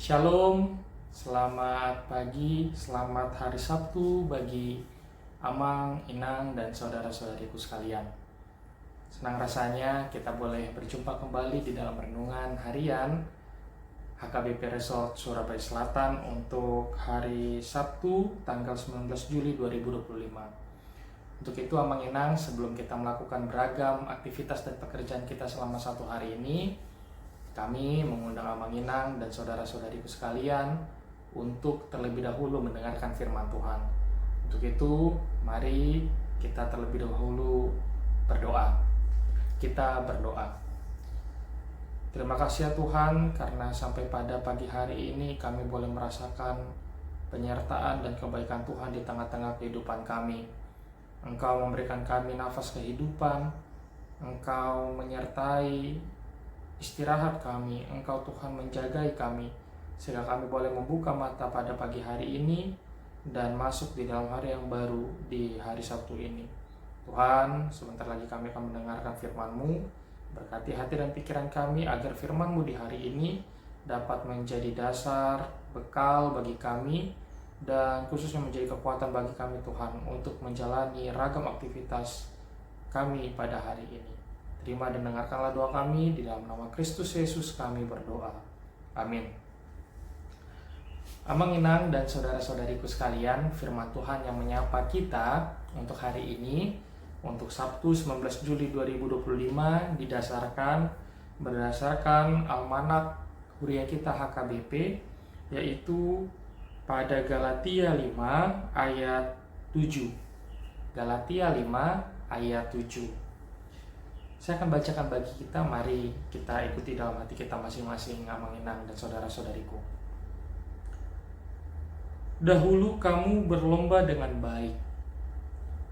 Shalom, selamat pagi, selamat hari Sabtu bagi Amang, Inang, dan saudara-saudariku sekalian. Senang rasanya kita boleh berjumpa kembali di dalam renungan harian HKBP Resort Surabaya Selatan untuk hari Sabtu tanggal 19 Juli 2025. Untuk itu Amang Inang, sebelum kita melakukan beragam aktivitas dan pekerjaan kita selama satu hari ini, kami mengundang Amang Inang dan saudara-saudariku sekalian untuk terlebih dahulu mendengarkan firman Tuhan. Untuk itu, mari kita terlebih dahulu berdoa. Kita berdoa. Terima kasih ya Tuhan, karena sampai pada pagi hari ini kami boleh merasakan penyertaan dan kebaikan Tuhan di tengah-tengah kehidupan kami. Engkau memberikan kami nafas kehidupan, Engkau menyertai istirahat kami, Engkau Tuhan menjagai kami, sehingga kami boleh membuka mata pada pagi hari ini dan masuk di dalam hari yang baru di hari Sabtu ini. Tuhan, sebentar lagi kami akan mendengarkan firman-Mu. Berkati hati dan pikiran kami agar firman-Mu di hari ini dapat menjadi dasar, bekal bagi kami, dan khususnya menjadi kekuatan bagi kami Tuhan untuk menjalani ragam aktivitas kami pada hari ini. Terima dan dengarkanlah doa kami, di dalam nama Kristus Yesus kami berdoa. Amin. Amang Inang dan saudara-saudariku sekalian, firman Tuhan yang menyapa kita untuk hari ini, untuk Sabtu 19 Juli 2025 berdasarkan almanak hurian kita HKBP, yaitu pada Galatia 5 ayat 7. Galatia 5 ayat 7. Saya akan bacakan bagi kita, mari kita ikuti dalam hati kita masing-masing, Amang Inang dan saudara-saudariku. Dahulu kamu berlomba dengan baik.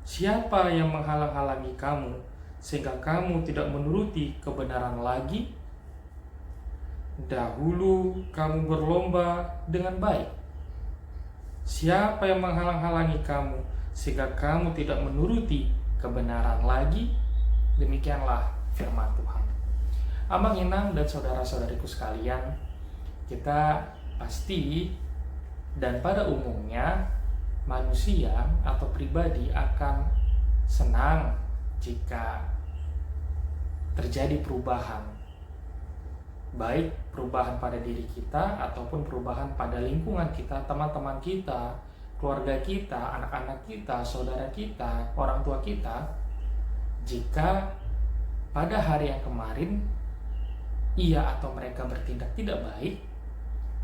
Siapa yang menghalang-halangi kamu sehingga kamu tidak menuruti kebenaran lagi? Dahulu kamu berlomba dengan baik. Siapa yang menghalang-halangi kamu sehingga kamu tidak menuruti kebenaran lagi? Demikianlah firman Tuhan. Amang Inang dan saudara-saudariku sekalian, kita pasti dan pada umumnya manusia atau pribadi akan senang jika terjadi perubahan, baik perubahan pada diri kita ataupun perubahan pada lingkungan kita, teman-teman kita, keluarga kita, anak-anak kita, saudara kita, orang tua kita. Jika pada hari yang kemarin ia atau mereka bertindak tidak baik,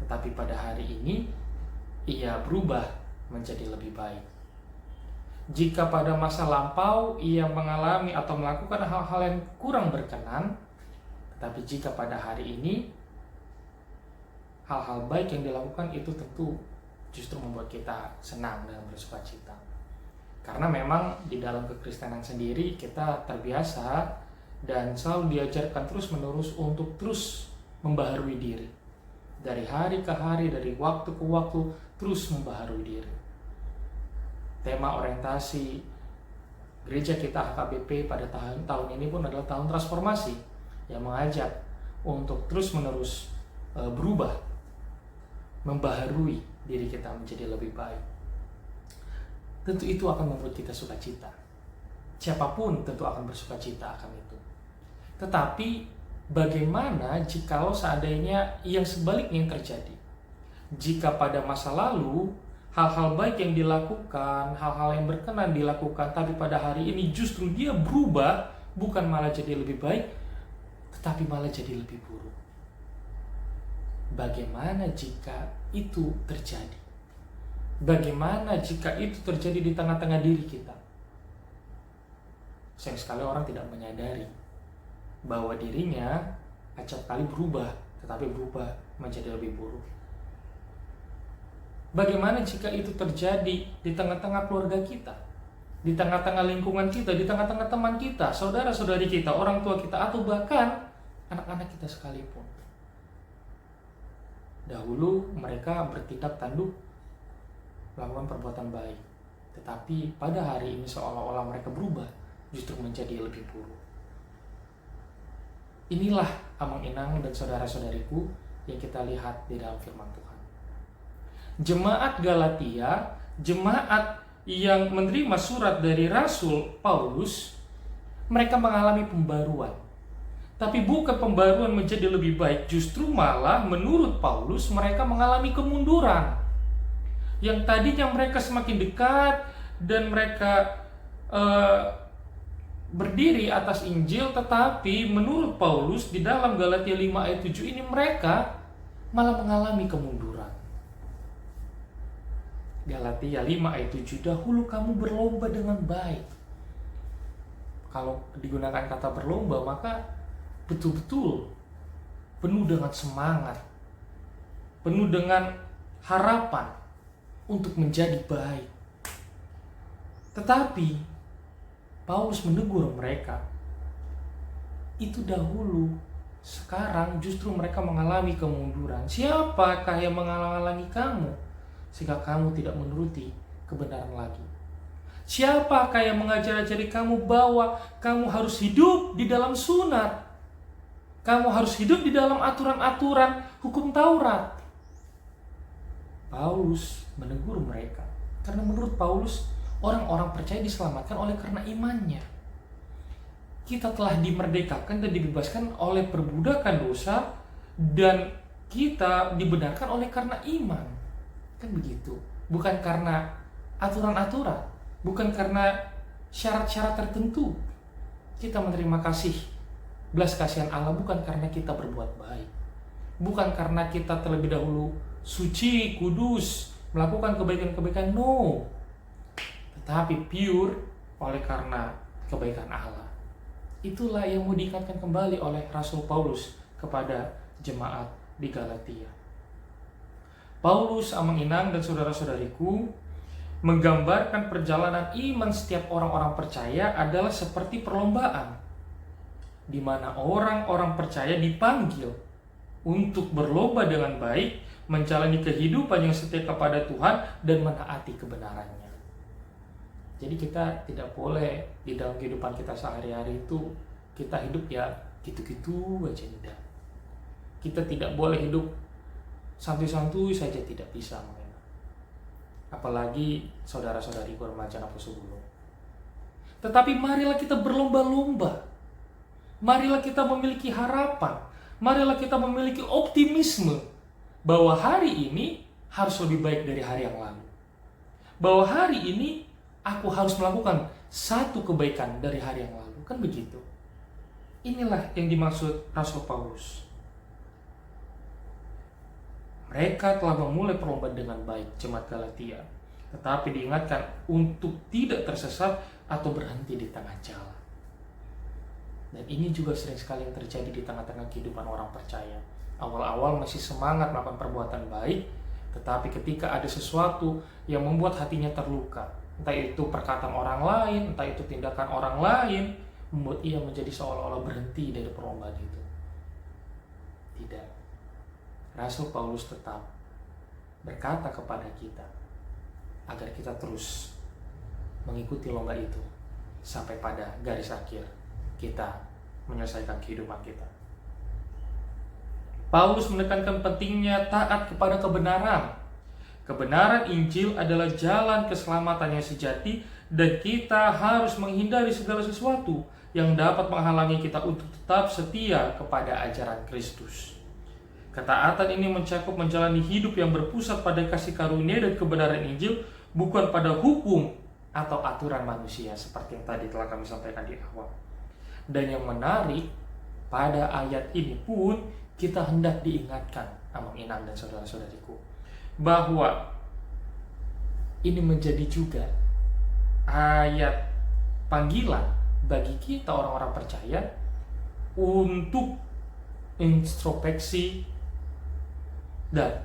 tetapi pada hari ini ia berubah menjadi lebih baik. Jika pada masa lampau ia mengalami atau melakukan hal-hal yang kurang berkenan, tetapi jika pada hari ini hal-hal baik yang dilakukan itu tentu justru membuat kita senang dan bersukacita. Karena memang di dalam kekristenan sendiri kita terbiasa dan selalu diajarkan terus-menerus untuk terus membaharui diri. Dari hari ke hari, dari waktu ke waktu, terus membaharui diri. Tema orientasi gereja kita HKBP pada tahun ini pun adalah tahun transformasi, yang mengajak untuk terus-menerus berubah, membaharui diri kita menjadi lebih baik. Tentu itu akan membuat kita sukacita. Siapapun tentu akan bersukacita akan itu. Tetapi bagaimana jikalau seandainya yang sebaliknya yang terjadi? Jika pada masa lalu hal-hal baik yang dilakukan, hal-hal yang berkenan dilakukan, tapi pada hari ini justru dia berubah, bukan malah jadi lebih baik, tetapi malah jadi lebih buruk. Bagaimana jika itu terjadi? Bagaimana jika itu terjadi di tengah-tengah diri kita? Sayang sekali orang tidak menyadari bahwa dirinya acap kali berubah, tetapi berubah menjadi lebih buruk. Bagaimana jika itu terjadi di tengah-tengah keluarga kita, di tengah-tengah lingkungan kita, di tengah-tengah teman kita, saudara-saudari kita, orang tua kita, atau bahkan anak-anak kita sekalipun? Dahulu mereka bertindak tanduk, melakukan perbuatan baik, tetapi pada hari ini seolah-olah mereka berubah, justru menjadi lebih buruk. Inilah Amang Inang dan saudara-saudariku yang kita lihat di dalam firman Tuhan. Jemaat Galatia, jemaat yang menerima surat dari Rasul Paulus, mereka mengalami pembaruan. Tapi bukan pembaruan menjadi lebih baik, justru malah menurut Paulus mereka mengalami kemunduran. Yang tadinya mereka semakin dekat dan mereka berdiri atas Injil, tetapi menurut Paulus di dalam Galatia 5 ayat 7 ini mereka malah mengalami kemunduran. Galatia 5 ayat 7, dahulu kamu berlomba dengan baik. Kalau digunakan kata berlomba, maka betul-betul penuh dengan semangat, penuh dengan harapan untuk menjadi baik. Tetapi Paulus menegur mereka, itu dahulu, sekarang justru mereka mengalami kemunduran. Siapakah yang menghalangi kamu sehingga kamu tidak menuruti kebenaran lagi? Siapakah yang mengajar-ajari kamu bahwa kamu harus hidup di dalam sunat? Kamu harus hidup di dalam aturan-aturan hukum Taurat? Paulus menegur mereka karena menurut Paulus orang-orang percaya diselamatkan oleh karena imannya. Kita telah dimerdekakan dan dibebaskan oleh perbudakan dosa, dan kita dibenarkan oleh karena iman. Kan begitu. Bukan karena aturan-aturan, bukan karena syarat-syarat tertentu. Kita menerima belas kasihan Allah bukan karena kita berbuat baik, bukan karena kita terlebih dahulu suci, kudus, melakukan kebaikan-kebaikan, no. Tetapi pure oleh karena kebaikan Allah. Itulah yang mau diingatkan kembali oleh Rasul Paulus kepada jemaat di Galatia. Paulus, Amang Inang, dan saudara-saudariku menggambarkan perjalanan iman setiap orang-orang percaya adalah seperti perlombaan, di mana orang-orang percaya dipanggil untuk berlomba dengan baik, menjalani kehidupan yang setia kepada Tuhan, dan menaati kebenarannya. Jadi kita tidak boleh di dalam kehidupan kita sehari-hari itu kita hidup ya gitu-gitu aja, tidak. Kita tidak boleh hidup santuy-santuy saja, tidak bisa. Apalagi saudara-saudariku remaja apa sebelum. Tetapi marilah kita berlomba-lomba. Marilah kita memiliki harapan. Marilah kita memiliki optimisme bahwa hari ini harus lebih baik dari hari yang lalu. Bahwa hari ini aku harus melakukan satu kebaikan dari hari yang lalu. Kan begitu. Inilah yang dimaksud Rasul Paulus. Mereka telah memulai perlombaan dengan baik, jemaat Galatia. Tetapi diingatkan untuk tidak tersesat atau berhenti di tengah jalan. Dan ini juga sering sekali yang terjadi di tengah-tengah kehidupan orang percaya. Awal-awal masih semangat melakukan perbuatan baik, tetapi ketika ada sesuatu yang membuat hatinya terluka, entah itu perkataan orang lain, entah itu tindakan orang lain, membuat ia menjadi seolah-olah berhenti dari perlombaan itu. Tidak. Rasul Paulus tetap berkata kepada kita agar kita terus mengikuti lomba itu sampai pada garis akhir kita menyelesaikan kehidupan kita. Paulus menekankan pentingnya taat kepada kebenaran. Kebenaran Injil adalah jalan keselamatan yang sejati, dan kita harus menghindari segala sesuatu yang dapat menghalangi kita untuk tetap setia kepada ajaran Kristus. Ketaatan ini mencakup menjalani hidup yang berpusat pada kasih karunia dan kebenaran Injil, bukan pada hukum atau aturan manusia seperti yang tadi telah kami sampaikan di awal. Dan yang menarik, pada ayat ini pun kita hendak diingatkan, Amang Inang dan saudara-saudariku, bahwa ini menjadi juga ayat panggilan bagi kita orang-orang percaya untuk introspeksi dan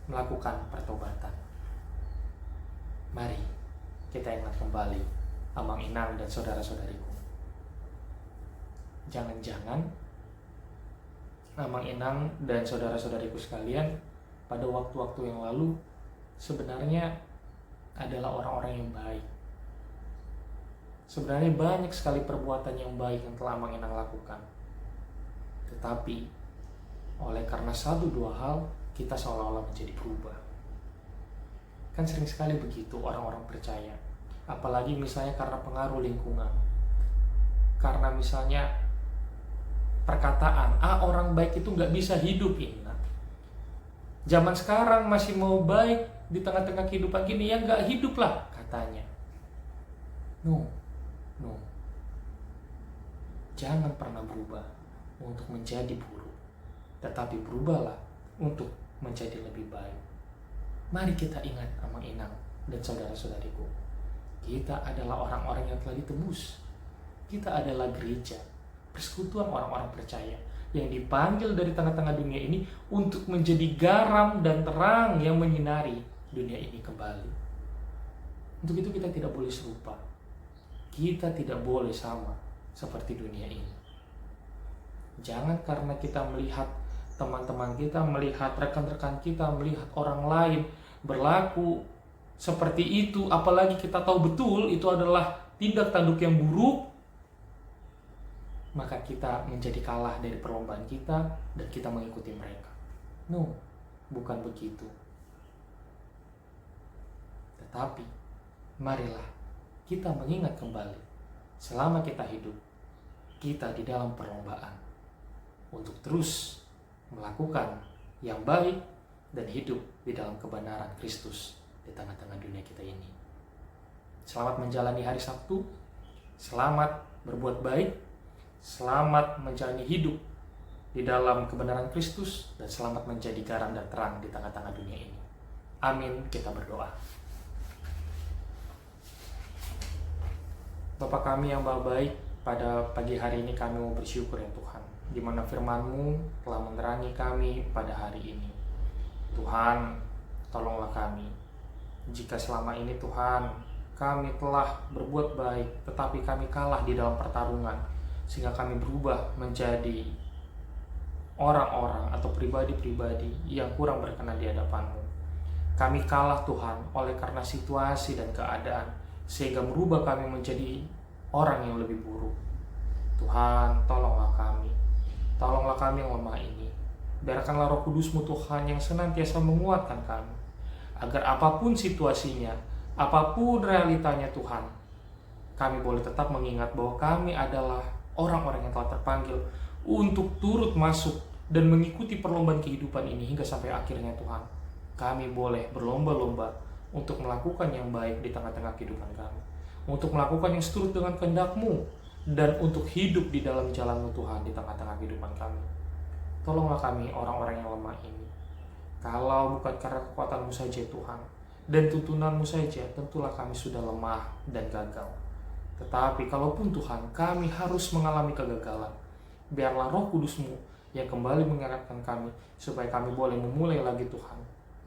melakukan pertobatan. Mari kita ingat kembali, Amang Inang dan saudara-saudariku. Jangan-jangan Amang Inang dan saudara-saudariku sekalian pada waktu-waktu yang lalu sebenarnya adalah orang-orang yang baik. Sebenarnya banyak sekali perbuatan yang baik yang telah Amang Inang lakukan. Tetapi oleh karena satu dua hal kita seolah-olah menjadi berubah. Kan sering sekali begitu orang-orang percaya. Apalagi misalnya karena pengaruh lingkungan. Karena misalnya perkataan, orang baik itu nggak bisa hidup ini. Zaman sekarang masih mau baik di tengah-tengah kehidupan gini, ya nggak hidup lah katanya. No. Jangan pernah berubah untuk menjadi buruk, tetapi berubahlah untuk menjadi lebih baik. Mari kita ingat Amang Inang dan saudara-saudariku, kita adalah orang-orang yang telah ditebus. Kita adalah gereja, persekutuan orang-orang percaya yang dipanggil dari tengah-tengah dunia ini untuk menjadi garam dan terang yang menyinari dunia ini kembali. Untuk itu kita tidak boleh serupa. Kita tidak boleh sama seperti dunia ini. Jangan karena kita melihat teman-teman kita, melihat rekan-rekan kita, melihat orang lain berlaku seperti itu, apalagi kita tahu betul itu adalah tindak tanduk yang buruk, maka kita menjadi kalah dari perlombaan kita dan kita mengikuti mereka. No, bukan begitu. Tetapi marilah kita mengingat kembali, selama kita hidup, kita di dalam perlombaan untuk terus melakukan yang baik dan hidup di dalam kebenaran Kristus di tengah-tengah dunia kita ini. Selamat menjalani hari Sabtu, selamat berbuat baik, selamat menjalani hidup di dalam kebenaran Kristus, dan selamat menjadi garam dan terang di tengah-tengah dunia ini. Amin. Kita berdoa. Bapa kami yang baik, pada pagi hari ini kami mau bersyukur ya Tuhan, di mana firman-Mu telah menerangi kami pada hari ini. Tuhan, tolonglah kami. Jika selama ini Tuhan, kami telah berbuat baik, tetapi kami kalah di dalam pertarungan, sehingga kami berubah menjadi orang-orang atau pribadi-pribadi yang kurang berkenan di hadapan-Mu. Kami kalah Tuhan oleh karena situasi dan keadaan, sehingga merubah kami menjadi orang yang lebih buruk. Tuhan, tolonglah kami. Tolonglah kami yang lemah ini. Biarkanlah Roh Kudus-Mu Tuhan yang senantiasa menguatkan kami, agar apapun situasinya, apapun realitanya Tuhan, kami boleh tetap mengingat bahwa kami adalah orang-orang yang telah terpanggil untuk turut masuk dan mengikuti perlombaan kehidupan ini hingga sampai akhirnya Tuhan. Kami boleh berlomba-lomba untuk melakukan yang baik di tengah-tengah kehidupan kami, untuk melakukan yang seturut dengan kehendak-Mu, dan untuk hidup di dalam jalan-Mu Tuhan di tengah-tengah kehidupan kami. Tolonglah kami orang-orang yang lemah ini. Kalau bukan karena kekuatan-Mu saja Tuhan, dan tuntunan-Mu saja, tentulah kami sudah lemah dan gagal. Tetapi kalaupun Tuhan, kami harus mengalami kegagalan, biarlah Roh Kudus-Mu yang kembali mengingatkan kami, supaya kami boleh memulai lagi Tuhan,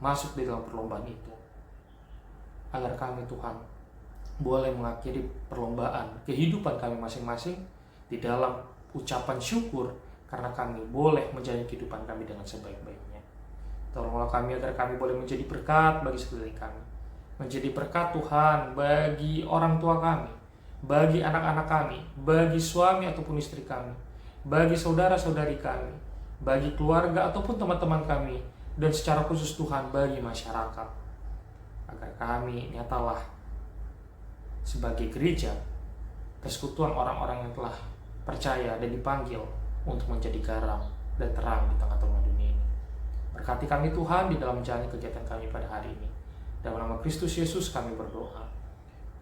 masuk di dalam perlombaan itu. Agar kami Tuhan boleh mengakhiri perlombaan kehidupan kami masing-masing di dalam ucapan syukur, karena kami boleh menjalani kehidupan kami dengan sebaik-baiknya. Tolonglah kami agar kami boleh menjadi berkat bagi sekeliling kami, menjadi berkat Tuhan bagi orang tua kami, bagi anak-anak kami, bagi suami ataupun istri kami, bagi saudara-saudari kami, bagi keluarga ataupun teman-teman kami, dan secara khusus Tuhan bagi masyarakat. Agar kami nyatalah sebagai gereja, persekutuan orang-orang yang telah percaya dan dipanggil untuk menjadi garam dan terang di tengah-tengah dunia ini. Berkati kami Tuhan di dalam menjalani kegiatan kami pada hari ini. Dalam nama Kristus Yesus kami berdoa.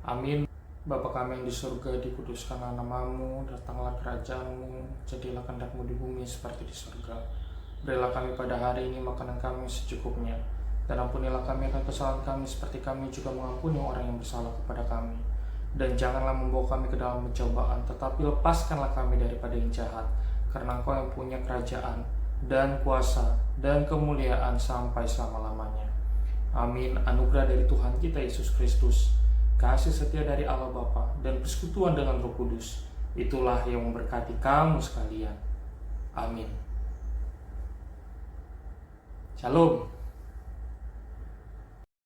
Amin. Bapa kami yang di surga, dikuduskanlah nama-Mu, datanglah kerajaan-Mu, jadilah kehendak-Mu di bumi seperti di surga. Berilah kami pada hari ini makanan kami secukupnya, dan ampunilah kami akan kesalahan kami seperti kami juga mengampuni orang yang bersalah kepada kami. Dan janganlah membawa kami ke dalam pencobaan, tetapi lepaskanlah kami daripada yang jahat, karena Engkau yang punya kerajaan dan kuasa dan kemuliaan sampai selama-lamanya. Amin. Anugerah dari Tuhan kita Yesus Kristus, kasih setia dari Allah Bapa, dan persekutuan dengan Roh Kudus, itulah yang memberkati kamu sekalian. Amin. Shalom.